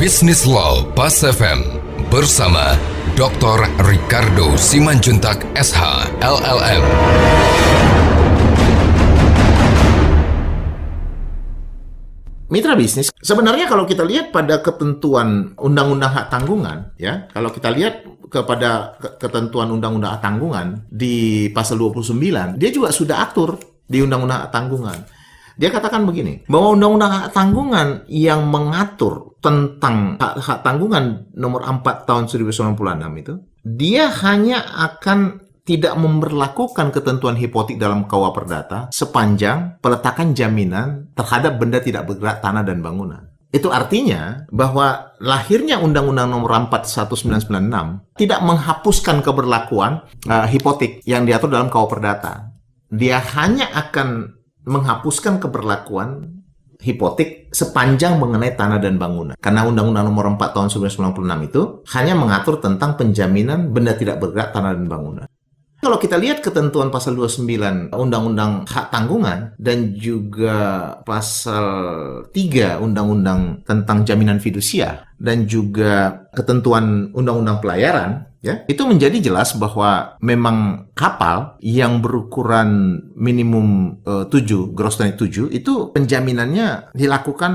Bisnis Law Pas FM bersama Dr. Ricardo Simanjuntak SH LLM. Mitra bisnis, sebenarnya kalau kita lihat pada ketentuan Undang-Undang Hak Tanggungan, ya, kalau kita lihat kepada ketentuan Undang-Undang Hak Tanggungan di pasal 29, dia juga sudah atur di Undang-Undang Hak Tanggungan. Dia katakan begini, bahwa Undang-Undang Hak Tanggungan yang mengatur tentang hak tanggungan nomor 4 tahun 1996 itu, dia hanya akan tidak memberlakukan ketentuan hipotek dalam KUA Perdata sepanjang peletakan jaminan terhadap benda tidak bergerak tanah dan bangunan. Itu artinya bahwa lahirnya Undang-Undang Nomor 4 1996 tidak menghapuskan keberlakuan hipotek yang diatur dalam KUA Perdata. Dia hanya akan menghapuskan keberlakuan hipotek sepanjang mengenai tanah dan bangunan. Karena Undang-Undang Nomor 4 tahun 1996 itu hanya mengatur tentang penjaminan benda tidak bergerak tanah dan bangunan. Kalau kita lihat ketentuan pasal 29 Undang-Undang Hak Tanggungan dan juga pasal 3 Undang-Undang tentang Jaminan Fidusia dan juga ketentuan Undang-Undang Pelayaran, ya, itu menjadi jelas bahwa memang kapal yang berukuran minimum 7, gross ton 7, itu penjaminannya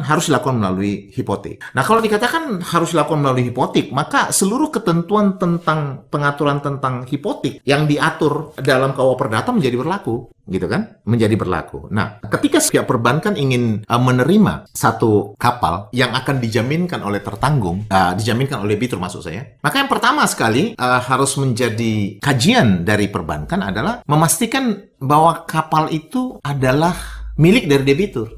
harus dilakukan melalui hipotek. Nah, kalau dikatakan harus dilakukan melalui hipotek, maka seluruh ketentuan tentang pengaturan tentang hipotek yang diatur dalam KUA Perdata menjadi berlaku, gitu kan? Menjadi berlaku. Nah, ketika pihak perbankan ingin menerima satu kapal yang akan dijaminkan oleh dijaminkan oleh debitur maksud saya, maka yang pertama sekali harus menjadi kajian dari perbankan adalah memastikan bahwa kapal itu adalah milik dari debitur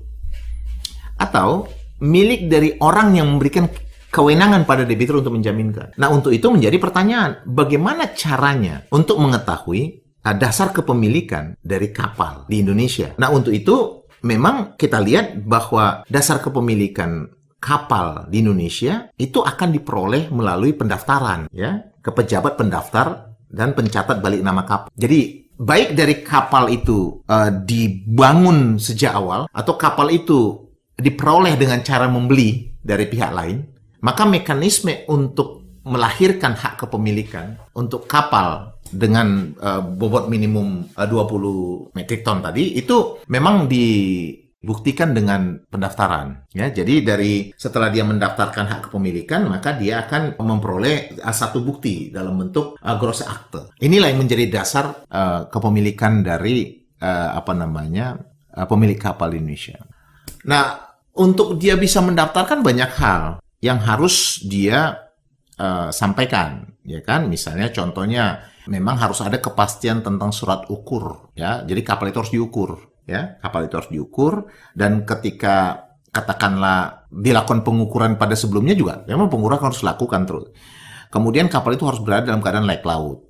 atau milik dari orang yang memberikan kewenangan pada debitur untuk menjaminkan. Nah, untuk itu menjadi pertanyaan, bagaimana caranya untuk mengetahui dasar kepemilikan dari kapal di Indonesia? Nah, untuk itu memang kita lihat bahwa dasar kepemilikan kapal di Indonesia itu akan diperoleh melalui pendaftaran, ya, ke pejabat pendaftar dan pencatat balik nama kapal. Jadi baik dari kapal itu dibangun sejak awal atau kapal itu diperoleh dengan cara membeli dari pihak lain, maka mekanisme untuk melahirkan hak kepemilikan untuk kapal dengan bobot minimum 20 metrik ton tadi itu memang dibuktikan dengan pendaftaran, ya. Jadi setelah dia mendaftarkan hak kepemilikan, maka dia akan memperoleh satu bukti dalam bentuk gross akte. Inilah yang menjadi dasar kepemilikan dari pemilik kapal Indonesia. Nah, untuk dia bisa mendaftarkan banyak hal yang harus dia sampaikan, ya kan? Misalnya contohnya memang harus ada kepastian tentang surat ukur, ya. Jadi kapal itu harus diukur, ya. Kapal itu harus diukur, dan ketika katakanlah dilakukan pengukuran pada sebelumnya juga, memang pengukuran harus dilakukan terus. Kemudian kapal itu harus berada dalam keadaan layak laut.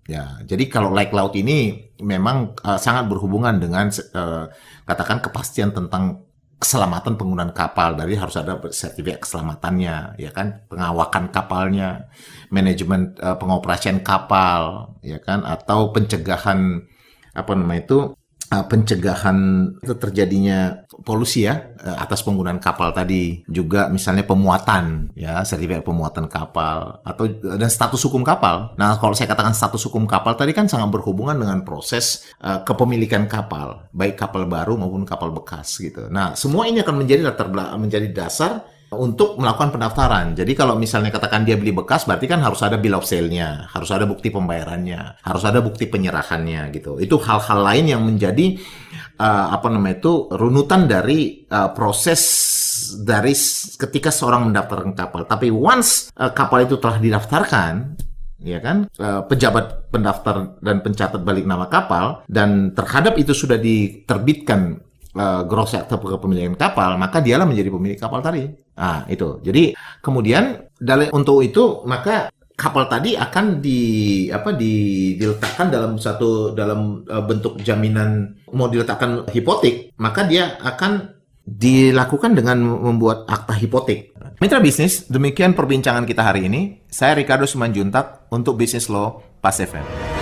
Ya, jadi kalau layak laut ini memang sangat berhubungan dengan katakan kepastian tentang keselamatan penggunaan kapal. Dari harus ada sertifikat keselamatannya, ya kan, pengawakan kapalnya, manajemen pengoperasian kapal, ya kan, atau pencegahan pencegahan terjadinya polusi, ya, atas penggunaan kapal tadi. Juga misalnya pemuatan, ya, sertifikat pemuatan kapal dan status hukum kapal. Nah, kalau saya katakan status hukum kapal tadi kan sangat berhubungan dengan proses kepemilikan kapal, baik kapal baru maupun kapal bekas gitu. Nah, semua ini akan menjadi dasar untuk melakukan pendaftaran. Jadi kalau misalnya katakan dia beli bekas, berarti kan harus ada bill of sale-nya, harus ada bukti pembayarannya, harus ada bukti penyerahannya gitu. Itu hal-hal lain yang menjadi runutan dari proses dari ketika seorang mendaftarkan kapal. Tapi once kapal itu telah didaftarkan, ya kan, pejabat pendaftar dan pencatat balik nama kapal, dan terhadap itu sudah diterbitkan gross akte kepemilikan kapal, maka dialah menjadi pemilik kapal tadi. Nah, itu. Jadi kemudian untuk itu maka kapal tadi akan diletakkan dalam bentuk jaminan, mau diletakkan hipotek, maka dia akan dilakukan dengan membuat akta hipotek. Mitra bisnis, demikian perbincangan kita hari ini. Saya Ricardo Simanjuntak untuk Bisnis Law Pas FM.